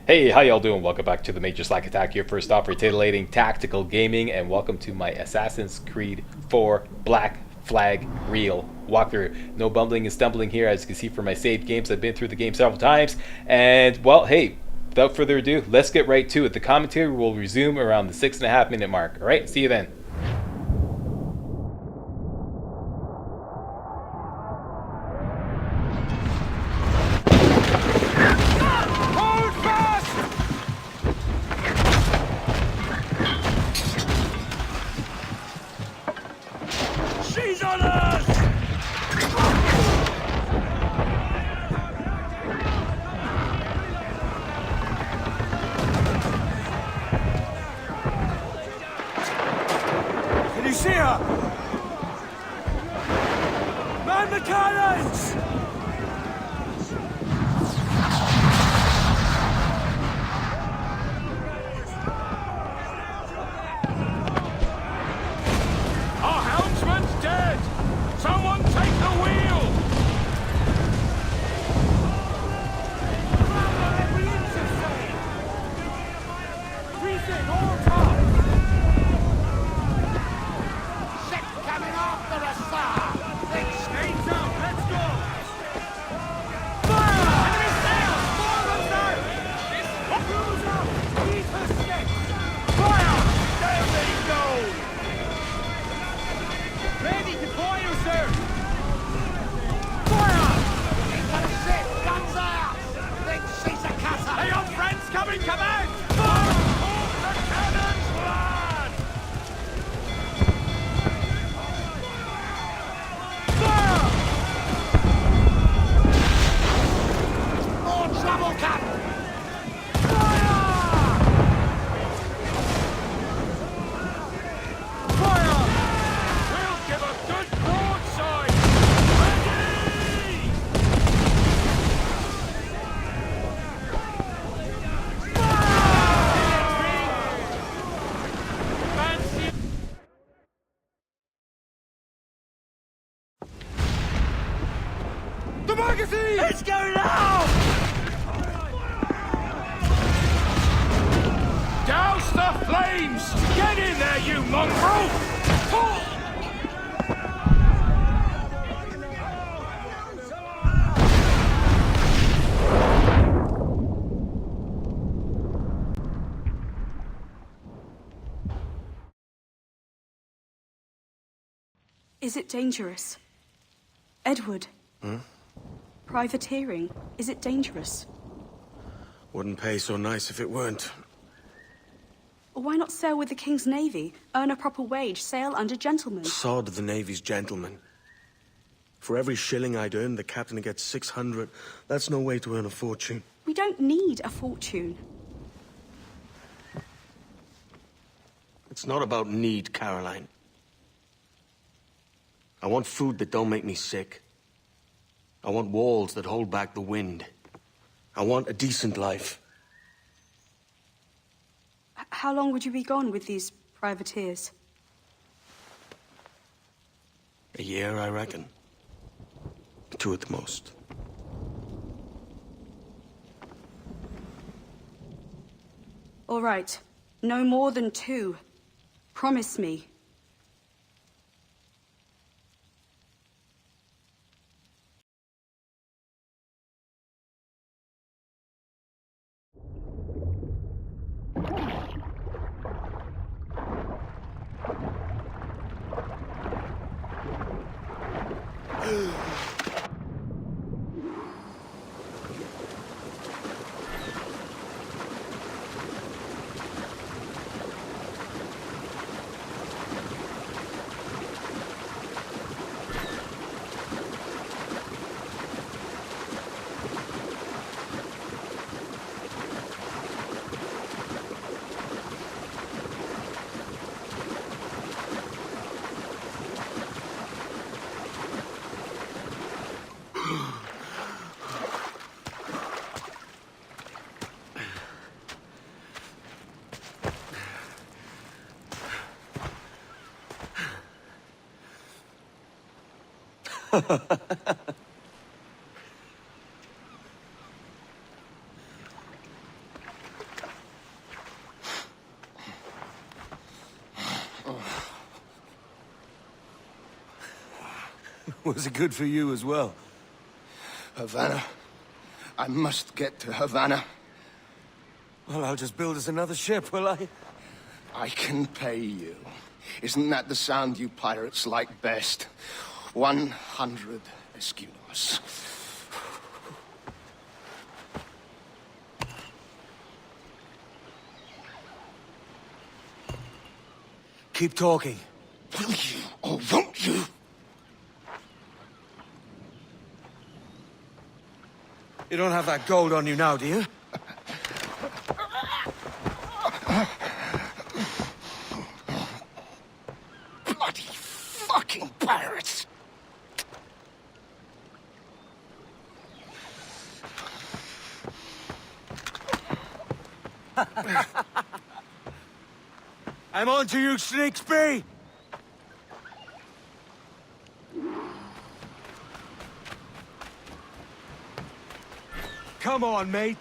Hey, how y'all doing? Welcome back to the Major Slack Attack, your first stop for titillating tactical gaming, and welcome to my Assassin's Creed 4 Black Flag Real walkthrough. No bumbling and stumbling here, as you can see from my saved games. I've been through the game several times, and well, hey, without further ado, let's get right to it. The commentary will resume around the 6.5 minute mark. Alright, see you then. Hold fast! She's on us! Can you see her? Man the cannons! Our helmsman's dead! Someone take the wheel! Everything all top! Shit coming after us, sir! Skates out, let's go! Fire! Enemy sails! Forward, sir! Crews up! Eat her sticks! Fire! There they go! Ready to fire, sir! Fire! Into the ship! Guns out! Think she's a cutter! Hey, your friends coming, command! Fire! Hold the cannons, lad! Fire! More trouble, Captain! Fire! Fire! We'll give a good broadside! Ready! Fancy! The magazine! Let's go now! Douse the flames! Get in there, you mongrel! Is it dangerous? Edward? Privateering, is it dangerous? Wouldn't pay so nice if it weren't. Or why not sail with the King's Navy? Earn a proper wage, sail under gentlemen. Sod the Navy's gentlemen. For every shilling I'd earn, the captain gets 600. That's no way to earn a fortune. We don't need a fortune. It's not about need, Caroline. I want food that don't make me sick. I want walls that hold back the wind. I want a decent life. How long would you be gone with these privateers? A year, I reckon. 2 at the most. All right, no more than 2. Promise me. Was it good for you as well? Havana. I must get to Havana. Well, I'll just build us another ship, will I? I can pay you. Isn't that the sound you pirates like best? 100 escudos. Keep talking. Will you or won't you? You don't have that gold on you now, do you? Bloody fucking pirates! I'm on to you, Snakesby! Come on, mate.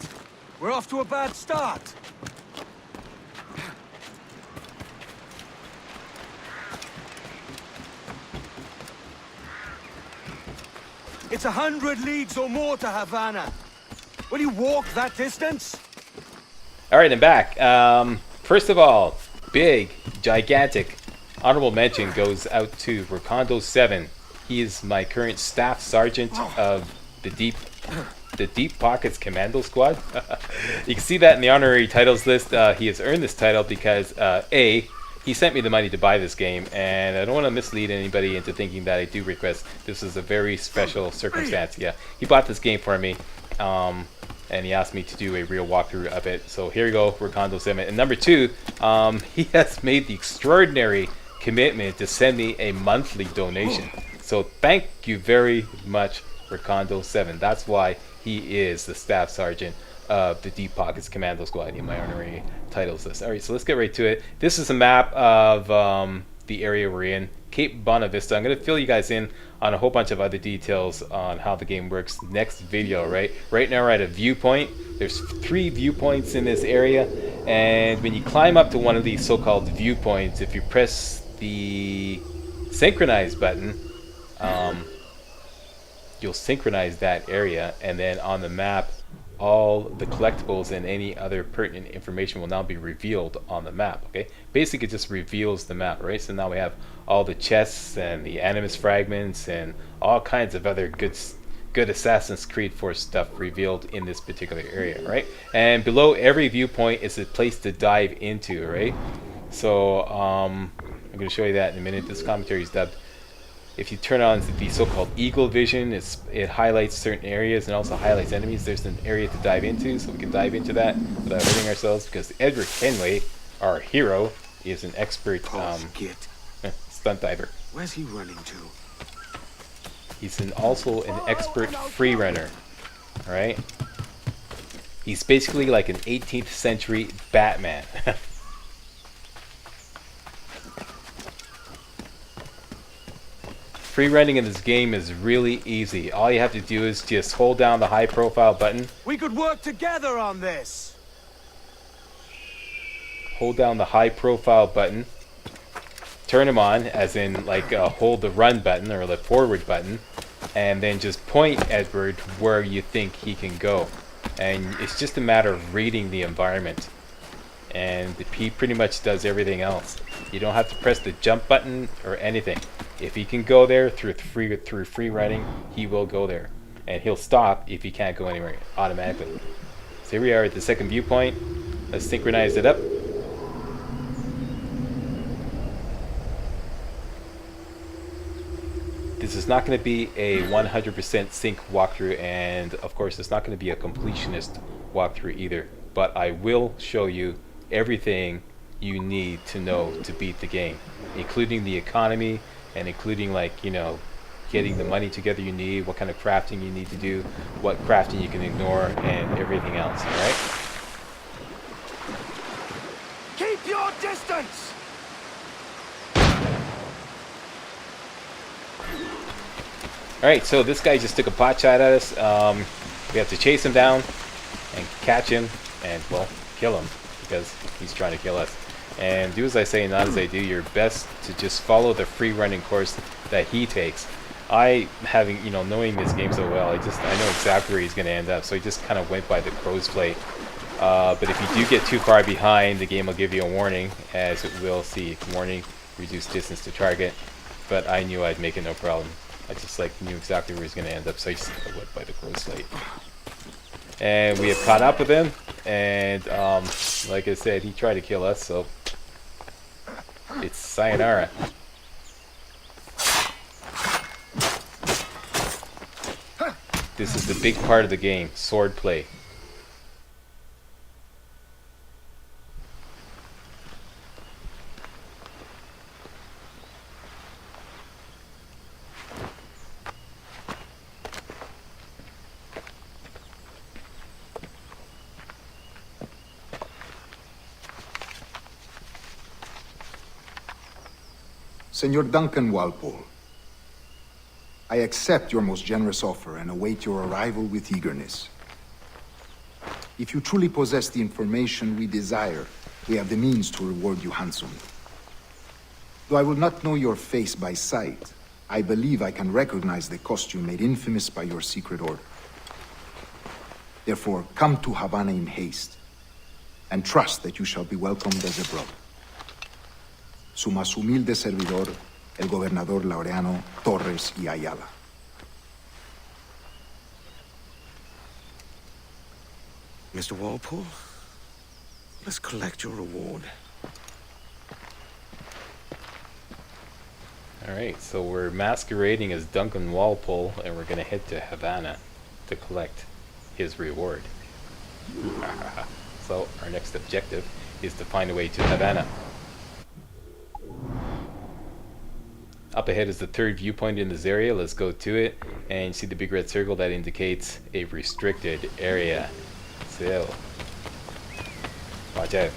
We're off to a bad start. It's 100 leagues or more to Havana. Will you walk that distance? All right, I'm back. First of all, big, gigantic, honorable mention goes out to Recondo 7. He is my current staff sergeant of the Deep Pockets Commando Squad. You can see that in the honorary titles list. He has earned this title because A, he sent me the money to buy this game, and I don't want to mislead anybody into thinking that I do request. This is a very special circumstance. Yeah, he bought this game for me, and he asked me to do a real walkthrough of it. So here you go, Recondo 7. And number 2, he has made the extraordinary commitment to send me a monthly donation. So thank you very much, Recondo 7. That's why he is the staff sergeant of the Deep Pockets Commando Squad in my honorary titles list. Alright, so let's get right to it. This is a map of the area we're in, Cape Bonavista. I'm going to fill you guys in on a whole bunch of other details on how the game works next video, right? Right now we're at a viewpoint. There's 3 viewpoints in this area, and when you climb up to one of these so-called viewpoints, if you press the synchronize button, you'll synchronize that area, and then on the map all the collectibles and any other pertinent information will now be revealed on the map. Okay, basically it just reveals the map, right? So now we have all the chests and the animus fragments and all kinds of other good Assassin's Creed 4 stuff revealed in this particular area, right? And below every viewpoint is a place to dive into, right? So I'm going to show you that in a minute. This commentary is dubbed. If you turn on the so-called Eagle Vision, it highlights certain areas and also highlights enemies. There's an area to dive into, so we can dive into that without hurting ourselves, because Edward Kenway, our hero, is an expert stunt diver. Where's he running to? He's also an expert free runner, alright? He's basically like an 18th century Batman. Free running in this game is really easy. All you have to do is just hold down the high profile button. We could work together on this. Hold down the high profile button. Turn him on, as in like hold the run button or the forward button, and then just point Edward where you think he can go. And it's just a matter of reading the environment. And he pretty much does everything else. You don't have to press the jump button or anything. If he can go there through free running, he will go there, and he'll stop if he can't go anywhere automatically. So here we are at the second viewpoint. Let's synchronize it up. This is not going to be a 100% sync walkthrough, and of course it's not going to be a completionist walkthrough either, but I will show you everything you need to know to beat the game, including the economy, and including, like, you know, getting the money together you need, what kind of crafting you need to do, what crafting you can ignore, and everything else, alright? Keep your distance! Alright, so this guy just took a pot shot at us. We have to chase him down and catch him and, well, kill him, because he's trying to kill us. And do as I say, not as I do. Your best to just follow the free running course that he takes. having, you know, knowing this game so well, I know exactly where he's going to end up. So I just kind of went by the crow's play. But if you do get too far behind, the game will give you a warning, as it will see warning, reduce distance to target. But I knew I'd make it no problem. I just knew exactly where he's going to end up, so I just went by the crow's play. And we have caught up with him, and like I said, he tried to kill us, so it's sayonara. This is the big part of the game, swordplay. Senor Duncan Walpole, I accept your most generous offer and await your arrival with eagerness. If you truly possess the information we desire, we have the means to reward you handsomely. Though I will not know your face by sight, I believe I can recognize the costume made infamous by your secret order. Therefore, come to Havana in haste, and trust that you shall be welcomed as a brother. Su más humilde servidor, el gobernador Laureano Torres y Ayala. Mr. Walpole, let's collect your reward. Alright, so we're masquerading as Duncan Walpole, and we're going to head to Havana to collect his reward. So our next objective is to find a way to Havana. Up ahead is the third viewpoint in this area. Let's go to it, and you see the big red circle that indicates a restricted area. So, watch out.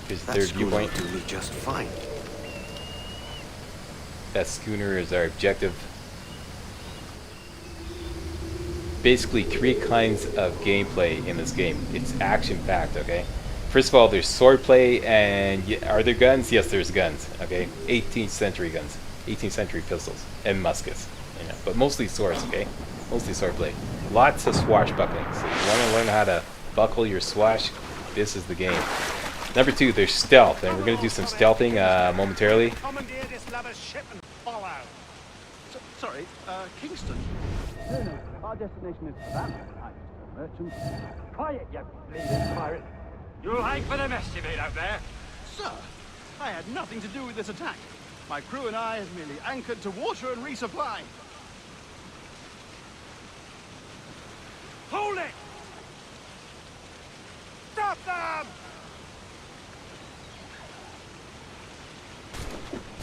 Here's the third viewpoint. That schooner will do me just fine. That schooner is our objective. Basically, three kinds of gameplay in this game. It's action-packed, okay? First of all, there's swordplay, and are there guns? Yes, there's guns, okay? 18th century guns, 18th century pistols, and muskets, you know, but mostly swords, okay? Mostly swordplay. Lots of swashbuckling. So if you want to learn how to buckle your swash, this is the game. Number two, there's stealth, and we're going to do some stealthing momentarily. Commandeer this lover's ship and follow. Sorry, Kingston. No, our destination is Havana, merchant. Try it, you bleeding pirate. You'll hang for the mess you made out there. Sir, I had nothing to do with this attack. My crew and I have merely anchored to water and resupply. Hold it! Stop them!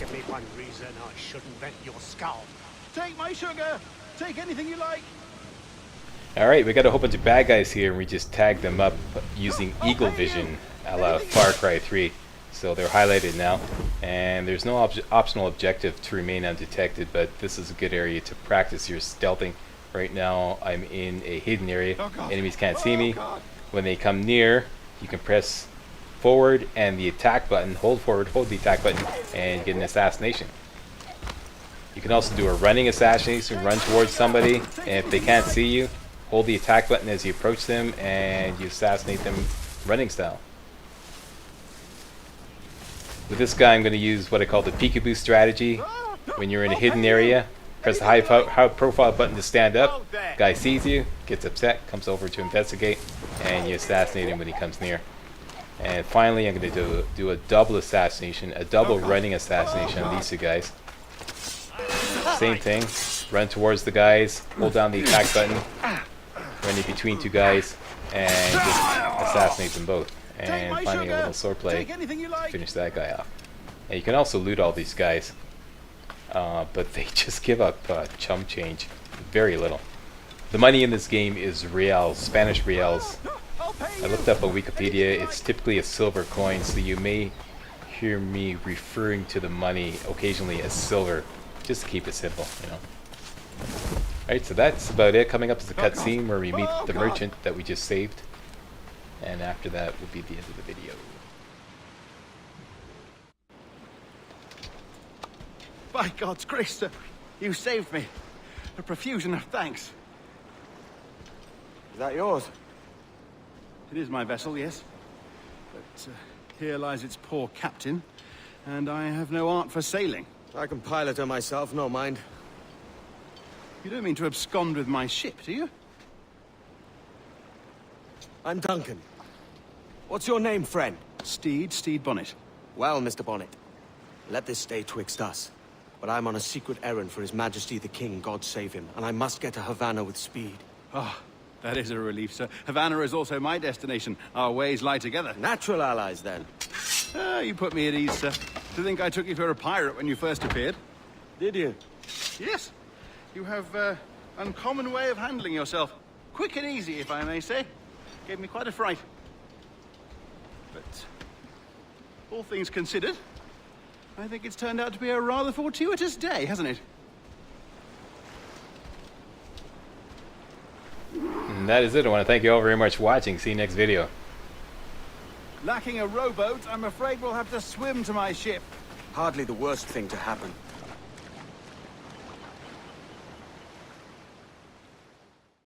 Give me one reason I shouldn't vent your skull. Take my sugar. Take anything you like. Alright, we got a whole bunch of bad guys here, and we just tagged them up using Eagle Vision a la Far Cry 3. So they're highlighted now, and there's no optional objective to remain undetected, but this is a good area to practice your stealthing. Right now I'm in a hidden area. Enemies can't see me. When they come near, you can press forward and the attack button, hold forward, hold the attack button, and get an assassination. You can also do a running assassination, run towards somebody, and if they can't see you, hold the attack button as you approach them, and you assassinate them running style. With this guy, I'm going to use what I call the peekaboo strategy. When you're in a hidden area, press the high profile button to stand up. Guy sees you, gets upset, comes over to investigate, and you assassinate him when he comes near. And finally, I'm going to do a double assassination, a double running assassination on these two guys. Same thing, run towards the guys, hold down the attack button, run in between two guys, and just assassinate them both. And finally a little swordplay to finish that guy off. And you can also loot all these guys, but they just give up chump change, very little. The money in this game is reals, Spanish reals. I looked up on Wikipedia, it's typically a silver coin, so you may hear me referring to the money occasionally as silver, just to keep it simple, you know. Alright, so that's about it. Coming up is a cutscene where we meet the merchant that we just saved. And after that will be the end of the video. By God's grace, sir, You saved me. A profusion of thanks. Is that yours? It is my vessel, yes. But here lies its poor captain, and I have no art for sailing. I can pilot her myself, no mind. You don't mean to abscond with my ship, do you? I'm Duncan. What's your name, friend? Steed Bonnet. Well, Mr. Bonnet, let this stay twixt us. But I'm on a secret errand for His Majesty the King, God save him, and I must get to Havana with speed. Ah, that is a relief, sir. Havana is also my destination. Our ways lie together. Natural allies, then. Ah, you put me at ease, sir. To think I took you for a pirate when you first appeared. Did you? Yes. You have uncommon way of handling yourself. Quick and easy, if I may say. Gave me quite a fright. But all things considered, I think it's turned out to be a rather fortuitous day, hasn't it? And that is it. I want to thank you all very much for watching. See you next video. Lacking a rowboat, I'm afraid we'll have to swim to my ship. Hardly the worst thing to happen.